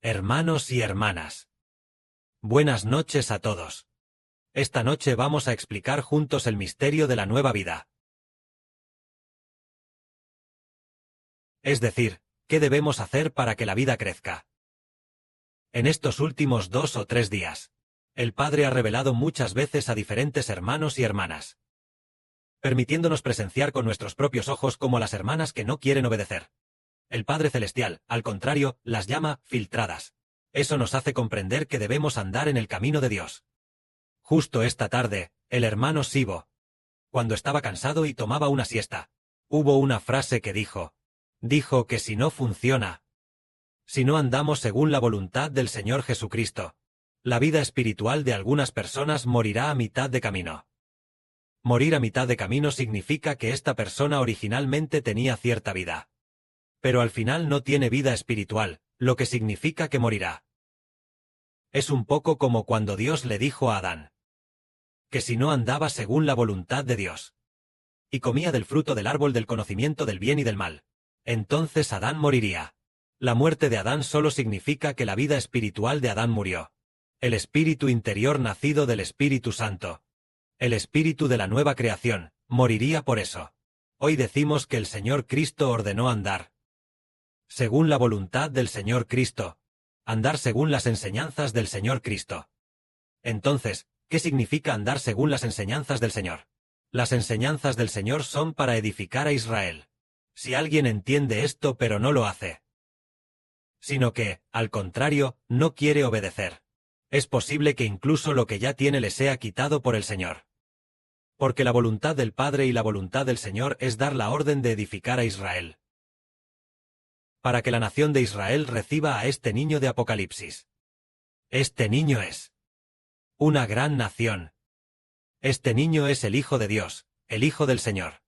Hermanos y hermanas. Buenas noches a todos. Esta noche vamos a explicar juntos el misterio de la nueva vida. Es decir, ¿qué debemos hacer para que la vida crezca? En estos últimos 2 o 3 días, el Padre ha revelado muchas veces a diferentes hermanos y hermanas, permitiéndonos presenciar con nuestros propios ojos como las hermanas que no quieren obedecer. El Padre Celestial, al contrario, las llama filtradas. Eso nos hace comprender que debemos andar en el camino de Dios. Justo esta tarde, el hermano Sibo, cuando estaba cansado y tomaba una siesta, hubo una frase que dijo que si no funciona, si no andamos según la voluntad del Señor Jesucristo, la vida espiritual de algunas personas morirá a mitad de camino. Morir a mitad de camino significa que esta persona originalmente tenía cierta vida, pero al final no tiene vida espiritual, lo que significa que morirá. Es un poco como cuando Dios le dijo a Adán que si no andaba según la voluntad de Dios y comía del fruto del árbol del conocimiento del bien y del mal, entonces Adán moriría. La muerte de Adán solo significa que la vida espiritual de Adán murió. El espíritu interior nacido del Espíritu Santo, el espíritu de la nueva creación, moriría por eso. Hoy decimos que el Señor Cristo ordenó andar según la voluntad del Señor Cristo, andar según las enseñanzas del Señor Cristo. Entonces, ¿qué significa andar según las enseñanzas del Señor? Las enseñanzas del Señor son para edificar a Israel. Si alguien entiende esto pero no lo hace, sino que, al contrario, no quiere obedecer, es posible que incluso lo que ya tiene le sea quitado por el Señor. Porque la voluntad del Padre y la voluntad del Señor es dar la orden de edificar a Israel, para que la nación de Israel reciba a este niño de Apocalipsis. Este niño es una gran nación. Este niño es el Hijo de Dios, el Hijo del Señor.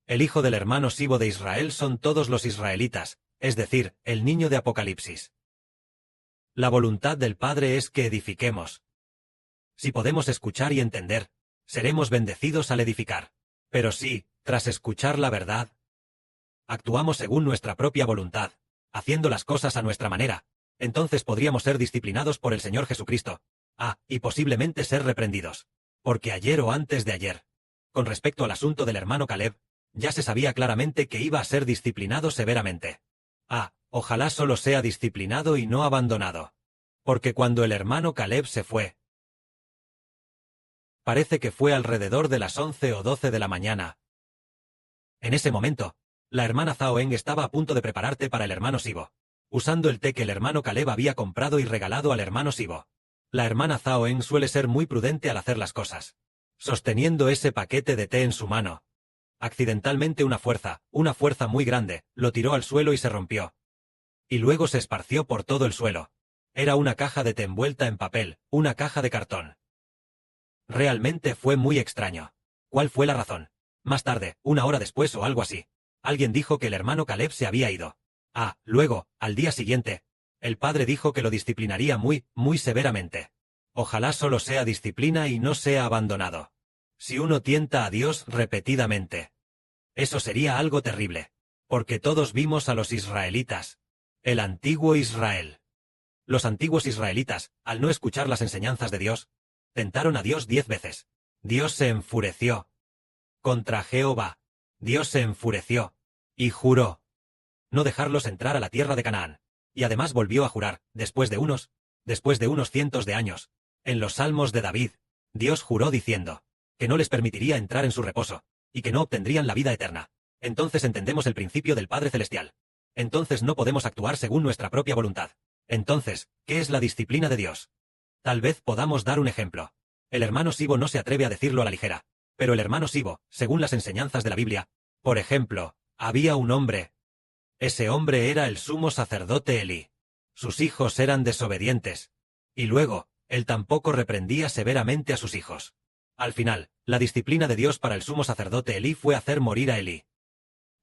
El hijo del hermano Sibo de Israel son todos los israelitas, es decir, el niño de Apocalipsis. La voluntad del Padre es que edifiquemos. Si podemos escuchar y entender, seremos bendecidos al edificar. Pero si, tras escuchar la verdad, actuamos según nuestra propia voluntad, haciendo las cosas a nuestra manera, entonces podríamos ser disciplinados por el Señor Jesucristo. Y posiblemente ser reprendidos. Porque ayer o antes de ayer, con respecto al asunto del hermano Caleb, ya se sabía claramente que iba a ser disciplinado severamente. Ojalá solo sea disciplinado y no abandonado. Porque cuando el hermano Caleb se fue, parece que fue alrededor de las 11 o 12 de la mañana. En ese momento, la hermana Zhao Eng estaba a punto de preparar té para el hermano Sibo, usando el té que el hermano Caleb había comprado y regalado al hermano Sibo. La hermana Zhao Eng suele ser muy prudente al hacer las cosas. Sosteniendo ese paquete de té en su mano, accidentalmente una fuerza muy grande, lo tiró al suelo y se rompió. Y luego se esparció por todo el suelo. Era una caja de té envuelta en papel, una caja de cartón. Realmente fue muy extraño. ¿Cuál fue la razón? Más tarde, 1 hora después o algo así, alguien dijo que el hermano Caleb se había ido. Luego, al día siguiente, el padre dijo que lo disciplinaría muy severamente. Ojalá solo sea disciplina y no sea abandonado. Si uno tienta a Dios repetidamente, eso sería algo terrible. Porque todos vimos a los israelitas, el antiguo Israel. Los antiguos israelitas, al no escuchar las enseñanzas de Dios, tentaron a Dios 10 veces. Dios se enfureció contra Jehová. Dios se enfureció y juró no dejarlos entrar a la tierra de Canaán. Y además volvió a jurar, después de unos cientos de años, en los Salmos de David, Dios juró diciendo que no les permitiría entrar en su reposo, y que no obtendrían la vida eterna. Entonces entendemos el principio del Padre Celestial. Entonces no podemos actuar según nuestra propia voluntad. Entonces, ¿qué es la disciplina de Dios? Tal vez podamos dar un ejemplo. El hermano Sibo no se atreve a decirlo a la ligera, pero el hermano Sibo, según las enseñanzas de la Biblia, por ejemplo, había un hombre. Ese hombre era el sumo sacerdote Elí. Sus hijos eran desobedientes. Y luego, él tampoco reprendía severamente a sus hijos. Al final, la disciplina de Dios para el sumo sacerdote Elí fue hacer morir a Elí.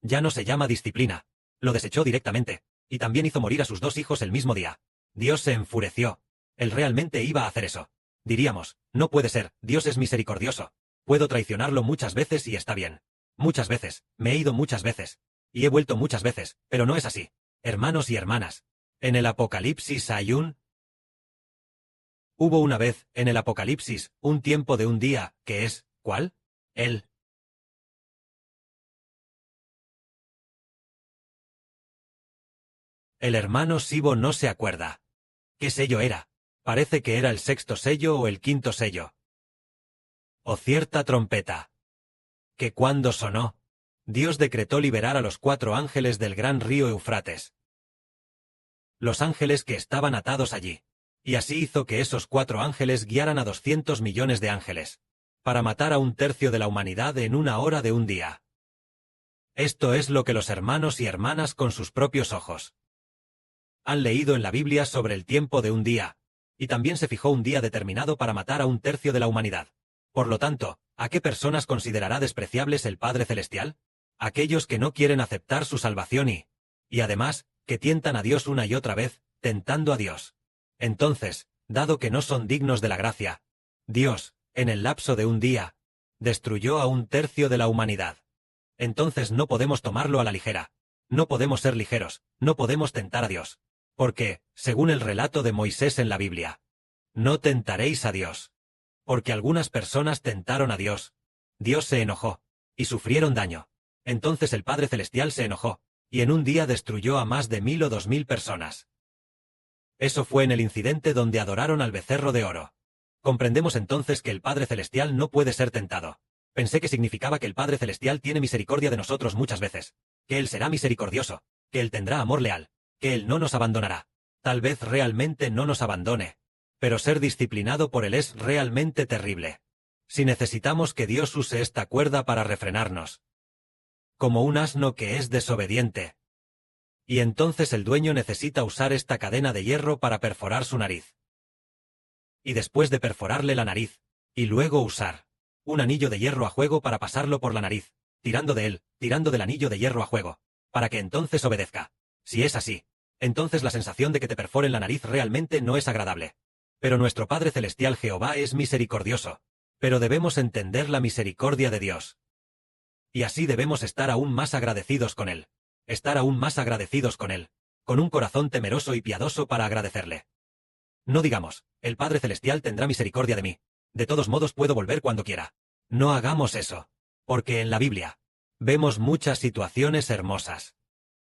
Ya no se llama disciplina. Lo desechó directamente. Y también hizo morir a sus 2 hijos el mismo día. Dios se enfureció. Él realmente iba a hacer eso. Diríamos, no puede ser, Dios es misericordioso. Puedo traicionarlo muchas veces y está bien. Muchas veces, me he ido muchas veces. Y he vuelto muchas veces, pero no es así. Hermanos y hermanas, En el Apocalipsis hay Hubo una vez, en el Apocalipsis, un tiempo de un día, que es, ¿cuál? El hermano Sibo no se acuerda. ¿Qué sello era? Parece que era el sexto sello o el quinto sello. O cierta trompeta. Que cuando sonó, Dios decretó liberar a los 4 ángeles del gran río Eufrates. Los ángeles que estaban atados allí. Y así hizo que esos 4 ángeles guiaran a 200 millones de ángeles. Para matar a 1/3 de la humanidad en una hora de un día. Esto es lo que los hermanos y hermanas con sus propios ojos han leído en la Biblia sobre el tiempo de un día, y también se fijó un día determinado para matar a 1/3 de la humanidad. Por lo tanto, ¿a qué personas considerará despreciables el Padre Celestial? Aquellos que no quieren aceptar su salvación y además, que tientan a Dios una y otra vez, tentando a Dios. Entonces, dado que no son dignos de la gracia, Dios, en el lapso de un día, destruyó a 1/3 de la humanidad. Entonces no podemos tomarlo a la ligera. No podemos ser ligeros, no podemos tentar a Dios. Porque, según el relato de Moisés en la Biblia, no tentaréis a Dios. Porque algunas personas tentaron a Dios. Dios se enojó, y sufrieron daño. Entonces el Padre Celestial se enojó, y en un día destruyó a más de 1000 o 2000 personas. Eso fue en el incidente donde adoraron al becerro de oro. Comprendemos entonces que el Padre Celestial no puede ser tentado. Pensé que significaba que el Padre Celestial tiene misericordia de nosotros muchas veces, que Él será misericordioso, que Él tendrá amor leal, que Él no nos abandonará. Tal vez realmente no nos abandone. Pero ser disciplinado por Él es realmente terrible. Si necesitamos que Dios use esta cuerda para refrenarnos. Como un asno que es desobediente. Y entonces el dueño necesita usar esta cadena de hierro para perforar su nariz. Y después de perforarle la nariz, y luego usar un anillo de hierro a juego para pasarlo por la nariz, tirando de él, tirando del anillo de hierro a juego, para que entonces obedezca. Si es así, entonces la sensación de que te perforen la nariz realmente no es agradable. Pero nuestro Padre Celestial Jehová es misericordioso. Pero debemos entender la misericordia de Dios. Y así debemos estar aún más agradecidos con Él. Estar aún más agradecidos con Él, con un corazón temeroso y piadoso para agradecerle. No digamos, el Padre Celestial tendrá misericordia de mí. De todos modos puedo volver cuando quiera. No hagamos eso. Porque en la Biblia vemos muchas situaciones hermosas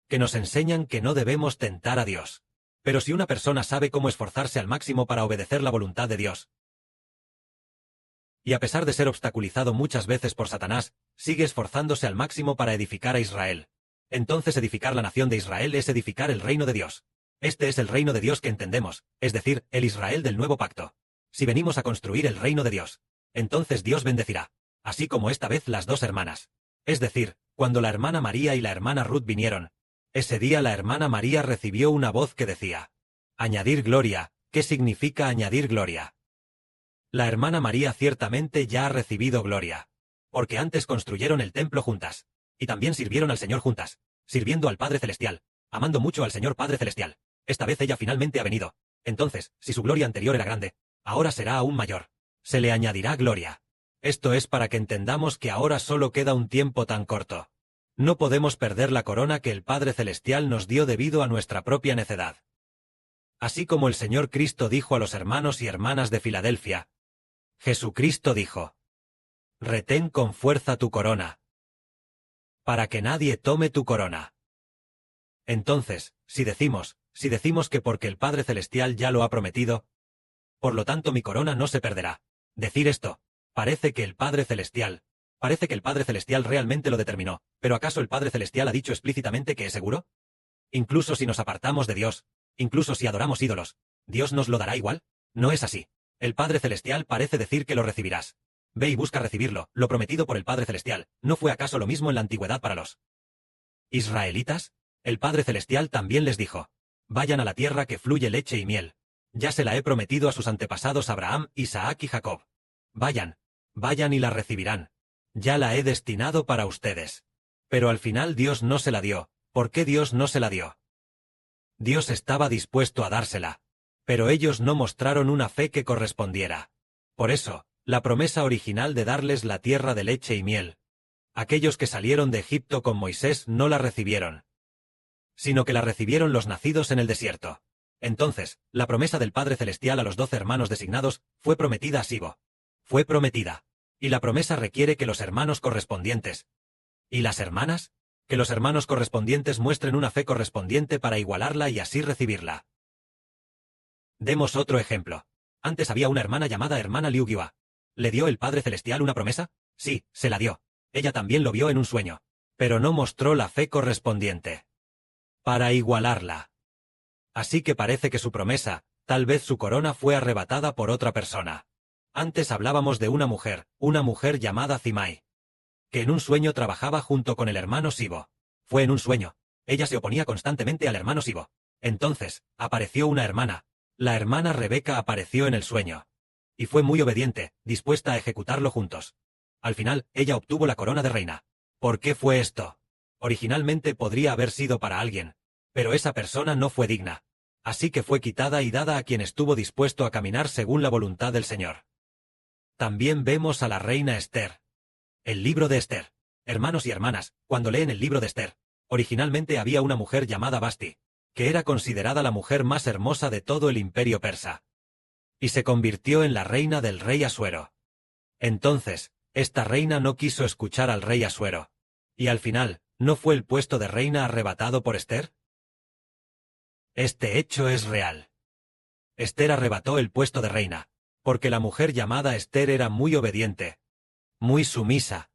que nos enseñan que no debemos tentar a Dios. Pero si una persona sabe cómo esforzarse al máximo para obedecer la voluntad de Dios, y a pesar de ser obstaculizado muchas veces por Satanás, sigue esforzándose al máximo para edificar a Israel, entonces edificar la nación de Israel es edificar el reino de Dios. Este es el reino de Dios que entendemos, es decir, el Israel del nuevo pacto. Si venimos a construir el reino de Dios, entonces Dios bendecirá, así como esta vez las 2 hermanas. Es decir, cuando la hermana María y la hermana Ruth vinieron, ese día la hermana María recibió una voz que decía, añadir gloria. ¿Qué significa añadir gloria? La hermana María ciertamente ya ha recibido gloria. Porque antes construyeron el templo juntas. Y también sirvieron al Señor juntas, sirviendo al Padre Celestial, amando mucho al Señor Padre Celestial. Esta vez ella finalmente ha venido. Entonces, si su gloria anterior era grande, ahora será aún mayor. Se le añadirá gloria. Esto es para que entendamos que ahora solo queda un tiempo tan corto. No podemos perder la corona que el Padre Celestial nos dio debido a nuestra propia necedad. Así como el Señor Cristo dijo a los hermanos y hermanas de Filadelfia, Jesucristo dijo, retén con fuerza tu corona, para que nadie tome tu corona. Entonces, si decimos que porque el Padre Celestial ya lo ha prometido, por lo tanto mi corona no se perderá. Decir esto, parece que el Padre Celestial realmente lo determinó, pero ¿acaso el Padre Celestial ha dicho explícitamente que es seguro? Incluso si nos apartamos de Dios, incluso si adoramos ídolos, ¿Dios nos lo dará igual? No es así. El Padre Celestial parece decir que lo recibirás. Ve y busca recibirlo, lo prometido por el Padre Celestial. ¿No fue acaso lo mismo en la antigüedad para los israelitas? El Padre Celestial también les dijo, vayan a la tierra que fluye leche y miel. Ya se la he prometido a sus antepasados Abraham, Isaac y Jacob. Vayan y la recibirán. Ya la he destinado para ustedes. Pero al final Dios no se la dio. ¿Por qué Dios no se la dio? Dios estaba dispuesto a dársela. Pero ellos no mostraron una fe que correspondiera. Por eso, la promesa original de darles la tierra de leche y miel. Aquellos que salieron de Egipto con Moisés no la recibieron. sino que la recibieron los nacidos en el desierto. Entonces, la promesa del Padre Celestial a los 12 hermanos designados fue prometida a Sibo. Fue prometida. Y la promesa requiere que los hermanos correspondientes. ¿Y las hermanas? Que los hermanos correspondientes muestren una fe correspondiente para igualarla y así recibirla. Demos otro ejemplo. Antes había una hermana llamada hermana Liu Gyua. ¿Le dio el Padre Celestial una promesa? Sí, se la dio. Ella también lo vio en un sueño. Pero no mostró la fe correspondiente. Para igualarla. Así que parece que su promesa, tal vez su corona fue arrebatada por otra persona. Antes hablábamos de una mujer llamada Zimai, que en un sueño trabajaba junto con el hermano Sibo. Fue en un sueño. Ella se oponía constantemente al hermano Sibo. Entonces, apareció una hermana. La hermana Rebeca apareció en el sueño. Y fue muy obediente, dispuesta a ejecutarlo juntos. Al final, ella obtuvo la corona de reina. ¿Por qué fue esto? Originalmente podría haber sido para alguien, pero esa persona no fue digna. Así que fue quitada y dada a quien estuvo dispuesto a caminar según la voluntad del Señor. También vemos a la reina Esther. El libro de Esther. Hermanos y hermanas, cuando leen el libro de Esther, originalmente había una mujer llamada Vasti, que era considerada la mujer más hermosa de todo el imperio persa. Y se convirtió en la reina del rey Asuero. Entonces, esta reina no quiso escuchar al rey Asuero. Y al final, ¿no fue el puesto de reina arrebatado por Esther? Este hecho es real. Esther arrebató el puesto de reina, porque la mujer llamada Esther era muy obediente, muy sumisa.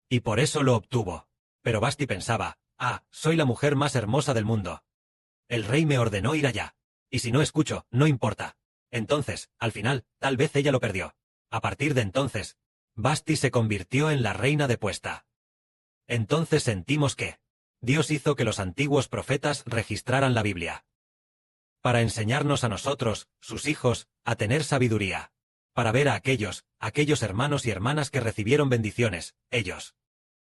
Y por eso lo obtuvo. Pero Vasti pensaba, soy la mujer más hermosa del mundo. El rey me ordenó ir allá. Y si no escucho, no importa. Entonces, al final, tal vez ella lo perdió. A partir de entonces, Vasti se convirtió en la reina depuesta. Entonces sentimos que Dios hizo que los antiguos profetas registraran la Biblia. Para enseñarnos a nosotros, sus hijos, a tener sabiduría. Para ver a aquellos hermanos y hermanas que recibieron bendiciones, ellos.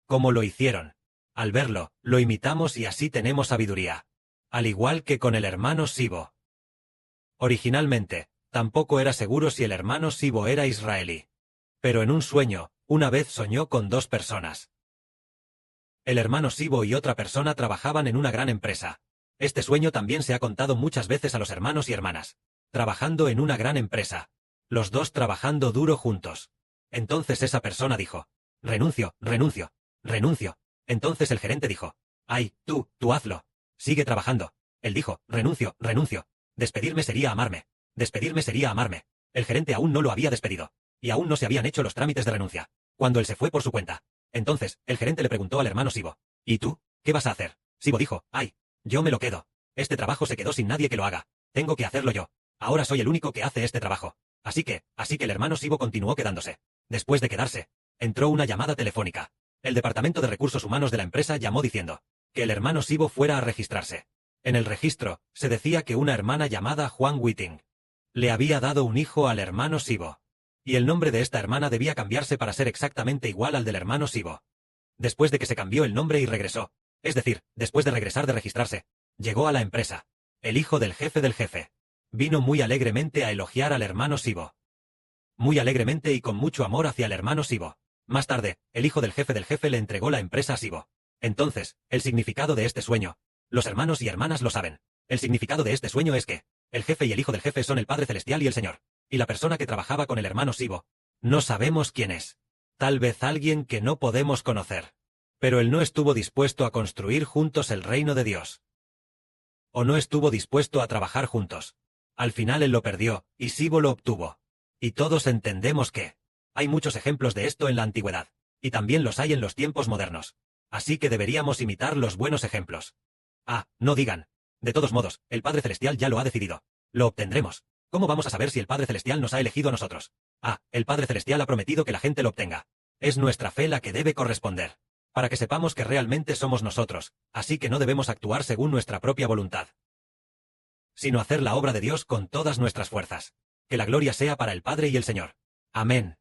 ¿Cómo lo hicieron? Al verlo, lo imitamos y así tenemos sabiduría. Al igual que con el hermano Sibo. Originalmente, tampoco era seguro si el hermano Sibo era israelí. Pero en un sueño, una vez soñó con 2 personas. El hermano Sibo y otra persona trabajaban en una gran empresa. Este sueño también se ha contado muchas veces a los hermanos y hermanas. Trabajando en una gran empresa. Los 2 trabajando duro juntos. Entonces esa persona dijo, renuncio. Entonces el gerente dijo, tú hazlo. Sigue trabajando. Él dijo, renuncio. Despedirme sería amarme. El gerente aún no lo había despedido. Y aún no se habían hecho los trámites de renuncia. Cuando él se fue por su cuenta. Entonces, el gerente le preguntó al hermano Sibo, ¿y tú? ¿Qué vas a hacer? Sibo dijo, yo me lo quedo. Este trabajo se quedó sin nadie que lo haga. Tengo que hacerlo yo. Ahora soy el único que hace este trabajo. Así que el hermano Sibo continuó quedándose. Después de quedarse, entró una llamada telefónica. El departamento de recursos humanos de la empresa llamó diciendo que el hermano Sibo fuera a registrarse. En el registro, se decía que una hermana llamada Juan Whiting le había dado un hijo al hermano Sibo. Y el nombre de esta hermana debía cambiarse para ser exactamente igual al del hermano Sibo. Después de que se cambió el nombre y regresó, es decir, después de regresar de registrarse, llegó a la empresa. El hijo del jefe vino muy alegremente a elogiar al hermano Sibo. Muy alegremente y con mucho amor hacia el hermano Sibo. Más tarde, el hijo del jefe le entregó la empresa a Sibo. Entonces, el significado de este sueño, los hermanos y hermanas lo saben. El significado de este sueño es que el jefe y el hijo del jefe son el Padre Celestial y el Señor. Y la persona que trabajaba con el hermano Sibo, no sabemos quién es. Tal vez alguien que no podemos conocer. Pero él no estuvo dispuesto a construir juntos el reino de Dios. O no estuvo dispuesto a trabajar juntos. Al final él lo perdió, y Sibo lo obtuvo. Y todos entendemos que hay muchos ejemplos de esto en la antigüedad, y también los hay en los tiempos modernos. Así que deberíamos imitar los buenos ejemplos. No digan. De todos modos, el Padre Celestial ya lo ha decidido. Lo obtendremos. ¿Cómo vamos a saber si el Padre Celestial nos ha elegido a nosotros? El Padre Celestial ha prometido que la gente lo obtenga. Es nuestra fe la que debe corresponder. Para que sepamos que realmente somos nosotros, así que no debemos actuar según nuestra propia voluntad, sino hacer la obra de Dios con todas nuestras fuerzas. Que la gloria sea para el Padre y el Señor. Amén.